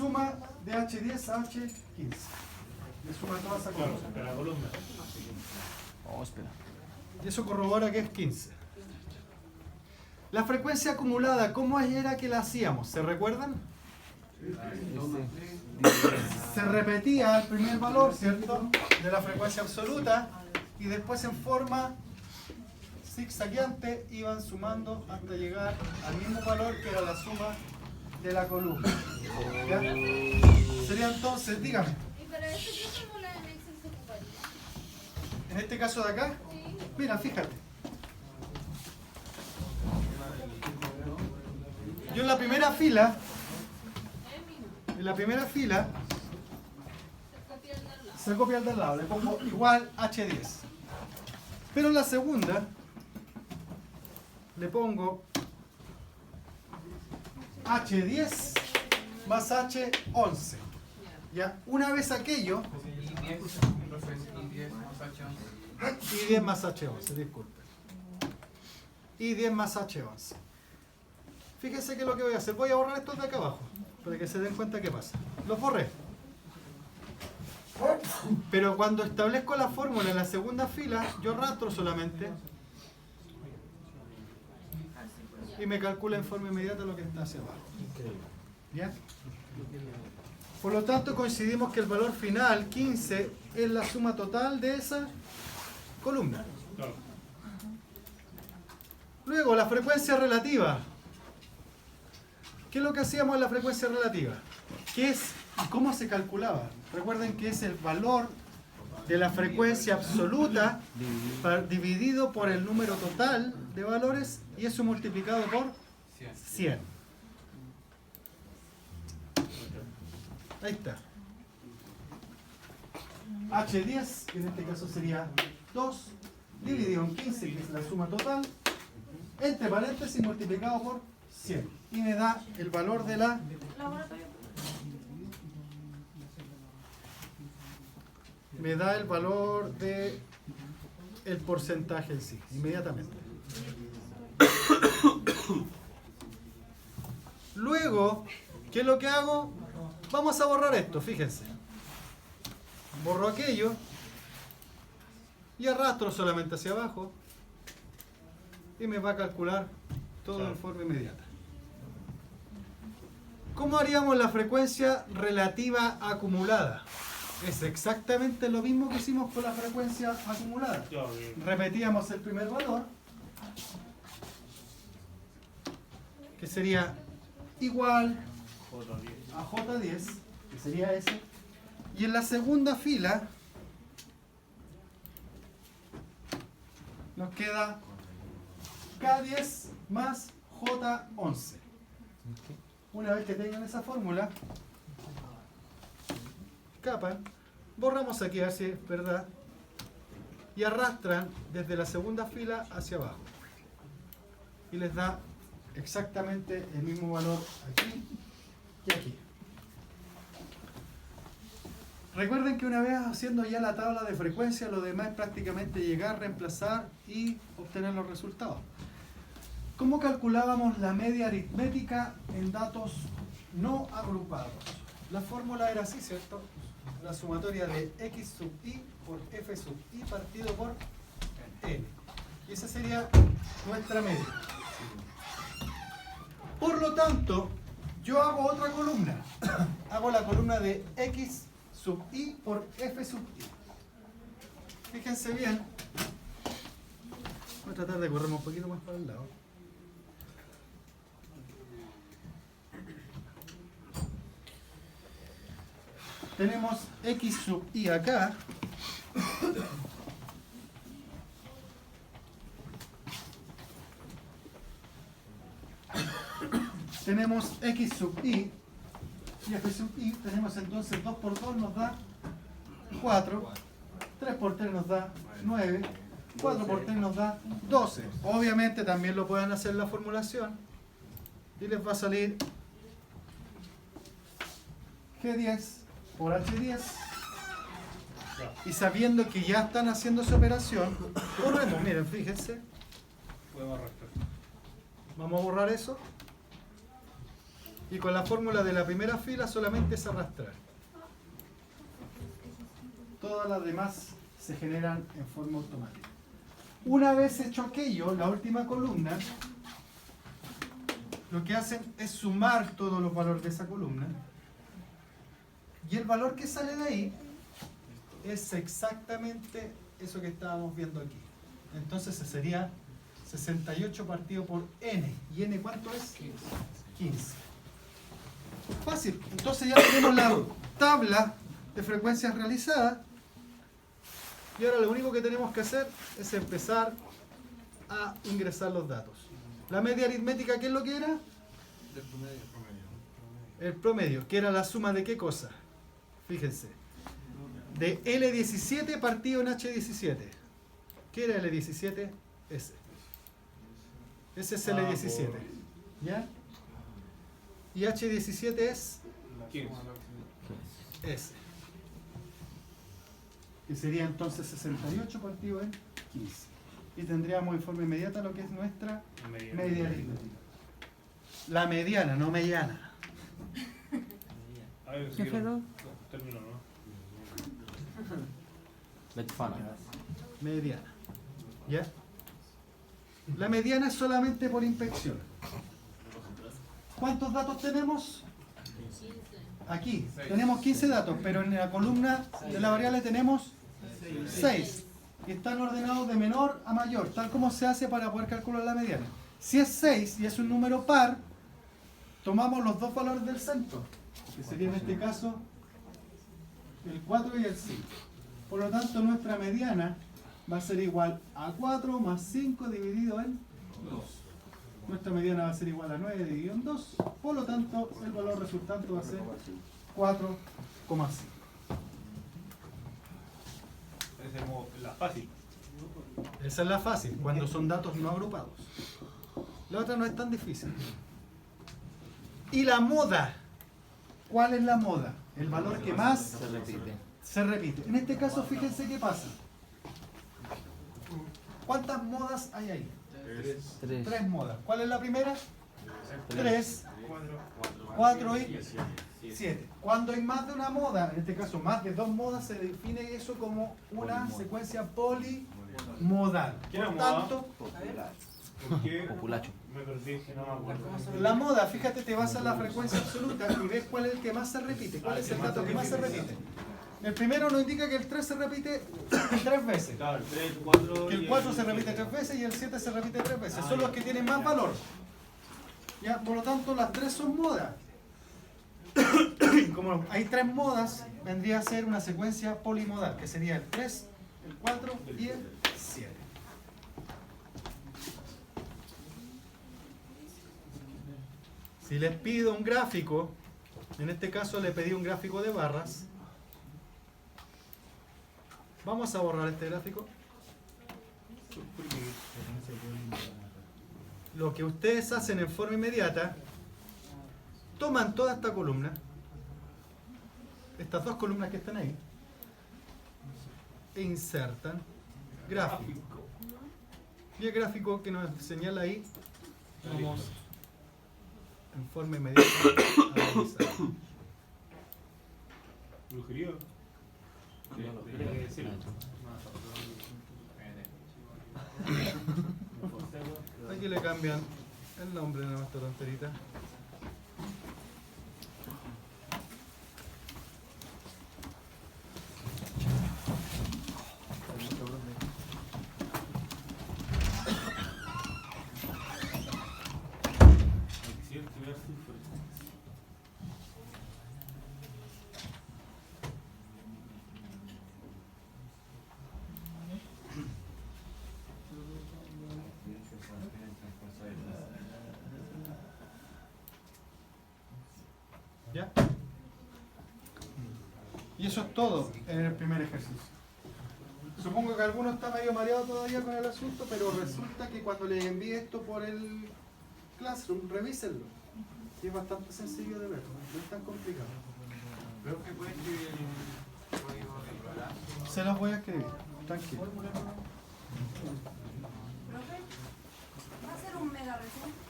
suma de H10 a H15. Le suma toda esa columna. Claro, la columna. Oh, espera. Y eso corrobora que es 15. La frecuencia acumulada, ¿cómo era que la hacíamos? ¿Se recuerdan? Se repetía el primer valor, ¿cierto? De la frecuencia absoluta y después en forma zigzagueante iban sumando hasta llegar al mismo valor que era la suma de la columna. ¿Ya? Sería entonces, dígame, ¿Y para esto qué fórmula en Excel se ocuparía? en este caso de acá, Sí. mira, fíjate. Yo en la primera fila, se copia el del lado, le pongo igual H10. Pero en la segunda, le pongo H10 más H11. Ya, una vez aquello, y 10 más H11, disculpen. Y 10 más H11. Fíjense que lo que voy a hacer, voy a borrar estos de acá abajo, para que se den cuenta qué pasa. Los borré. Pero cuando establezco la fórmula en la segunda fila, yo arrastro solamente y me calcula en forma inmediata lo que está hacia abajo. ¿Bien? Por lo tanto, coincidimos que el valor final, 15, es la suma total de esa columna. Claro. Luego, la frecuencia relativa. ¿Qué es lo que hacíamos en la frecuencia relativa? ¿Qué es y cómo se calculaba? Recuerden que es el valor de la frecuencia absoluta dividido por el número total de valores y eso multiplicado por 100. Ahí está. H10, que en este caso sería 2, dividido en 15, que es la suma total, entre paréntesis multiplicado por 100. Y me da el valor de la... Me da el valor de el porcentaje en sí, inmediatamente. Luego, ¿qué es lo que hago? Vamos a borrar esto, fíjense. Borro aquello y arrastro solamente hacia abajo y me va a calcular todo en forma inmediata. ¿Cómo haríamos la frecuencia relativa acumulada? Es exactamente lo mismo que hicimos con la frecuencia acumulada. Repetíamos el primer valor, que sería igual a J10, que sería ese, y en la segunda fila nos queda K10 más J11. Una vez que tengan esa fórmula, escapan, borramos aquí a ver si es verdad y arrastran desde la segunda fila hacia abajo y les da exactamente el mismo valor aquí y aquí. Recuerden que una vez haciendo ya la tabla de frecuencia, lo demás es prácticamente llegar, reemplazar y obtener los resultados. ¿Cómo calculábamos la media aritmética en datos no agrupados? La fórmula era así, ¿cierto? La sumatoria de x sub i por f sub i partido por n. Y esa sería nuestra media. Por lo tanto, yo hago otra columna. Hago la columna de x sub i por f sub i. Fíjense bien. Voy a tratar de correrme un poquito más para el lado. Tenemos x sub i acá. Tenemos x sub i y f sub i. Tenemos entonces 2 por 2 nos da 4, 3 por 3 nos da 9, 4 por 3 nos da 12. Obviamente también lo pueden hacer la formulación y les va a salir G10 por H10 y sabiendo que ya están haciendo esa operación, borremos, miren, fíjense. Podemos arrastrar. Vamos a borrar eso Y con la fórmula de la primera fila solamente es arrastrar. Todas las demás se generan en forma automática. Una vez hecho aquello, la última columna, lo que hacen es sumar todos los valores de esa columna. Y el valor que sale de ahí es exactamente eso que estábamos viendo aquí. Entonces sería 68 partido por n. ¿Y n cuánto es? 15. Fácil. Entonces ya tenemos la tabla de frecuencias realizadas. Y ahora lo único que tenemos que hacer es empezar a ingresar los datos. La media aritmética, ¿qué es lo que era? El promedio, que era la suma de qué cosa. Fíjense. De L17 partido en H17. ¿Qué era L17? Ese. Ese es L17. ¿Ya? Y H17 es 15. ese. Que sería entonces 68 partido en 15. Y tendríamos en forma inmediata lo que es nuestra media aritmética. La mediana, no mediana. A ver, ¿Qué fue, no? termino, ¿no? Betfana. Mediana. ¿Ya? La mediana es solamente por inspección. ¿Cuántos datos tenemos? Aquí tenemos 15 datos, pero en la columna de la variable tenemos 6. Y están ordenados de menor a mayor, tal como se hace para poder calcular la mediana. Si es 6 y es un número par, tomamos los dos valores del centro, que sería en este caso el 4 y el 5. Por lo tanto, nuestra mediana va a ser igual a 4 más 5 dividido en 2. Nuestra mediana va a ser igual a 9 dividido en 2. Por lo tanto, el valor resultante va a ser 4,5. Esa es la fácil. Esa es la fácil, cuando son datos no agrupados. La otra no es tan difícil. Y la moda. ¿Cuál es la moda? El valor que más Se repite. se repite. En este caso, fíjense qué pasa. ¿Cuántas modas hay ahí? 3. 3 modas. ¿Cuál es la primera? 3, 4 y 7. Cuando hay más de una moda, en este caso más de 2 modas, se define eso como una secuencia polimodal. ¿Qué era Por moda? tanto, ¿Por qué? Populacho. Me perdí, que no me acuerdo. la moda, fíjate, te vas a la frecuencia absoluta y ves cuál es el que más se repite. ¿Cuál es el dato que más se repite? El primero nos indica que el 3 se repite 3 veces. Claro, el 3, 4 Que el 4 se repite 3 veces y el 7 se repite 3 veces. Son los que tienen más valor. ¿Ya? Por lo tanto, las 3 son modas. Como hay 3 modas, vendría a ser una secuencia polimodal, que sería el 3, el 4 y el 7. Si les pido un gráfico, en este caso le pedí un gráfico de barras. Vamos a borrar este gráfico. Lo que ustedes hacen en forma inmediata, toman toda esta columna, estas dos columnas que están ahí, e insertan gráfico. Y el gráfico que nos señala ahí, vamos en forma inmediata a analizar. Brujería. Aquí le cambian el nombre de nuestra tonterita. ¿Ya? Y eso es todo en el primer ejercicio. Supongo que alguno está medio mareado todavía con el asunto, pero resulta que cuando les envíe esto por el Classroom, revísenlo. Y es bastante sencillo de ver, no es tan complicado. Creo que puede escribir el código del programa. Se los voy a escribir, tranquilo. Profe, ¿va a ser un mega resumen?